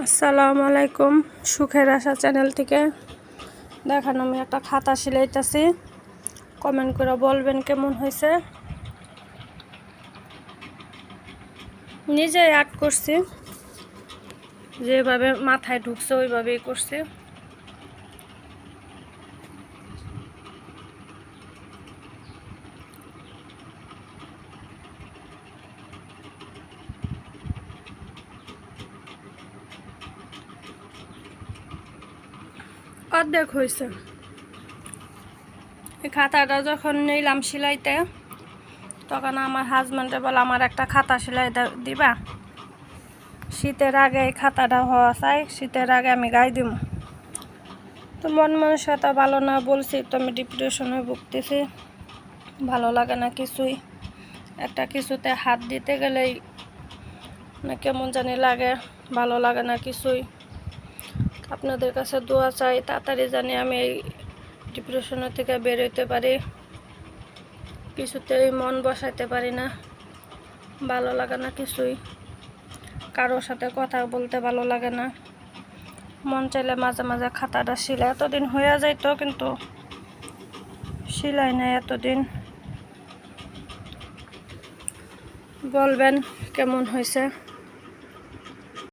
আসসালামু আলাইকুম, সুখের আশা চ্যানেল থেকে। দেখেন আমি একটা খাতা সেলাইতেছি, কমেন্ট করে বলবেন কেমন হয়েছে। নিজেই আর্ট করছি, যেভাবে মাথায় ঢুকছে ওইভাবেই করছি। অর্ধেক হয়েছে। এই খাতাটা যখন নিলাম সেলাইতে, তখন আমার হাজব্যান্ডে বলে আমার একটা খাতা সেলাই দিবা। শীতের আগে এই খাতাটা হওয়া চাই, শীতের আগে আমি গায়ে দিব। তো মন মানসিকতা ভালো না, বলছি তো আমি ডিপ্রেশনে ভুগতেছি, ভালো লাগে না কিছুই। একটা কিছুতে হাত দিতে গেলেই না কেমন জানি লাগে, ভালো লাগে না কিছুই। আপনাদের কাছে দোয়া চাই, তাড়াতাড়ি জানি আমি এই ডিপ্রেশনের থেকে বের হইতে পারি। কিছুতেই মন বসাইতে পারি না, ভালো লাগে না কিছুই। কারোর সাথে কথা বলতে ভালো লাগে না। মন চাইলে মাঝে মাঝে খাতাটা সেলাই, এতদিন হয়ে যাইতো কিন্তু সেলাই নাই এতদিন। বলবেন কেমন হয়েছে।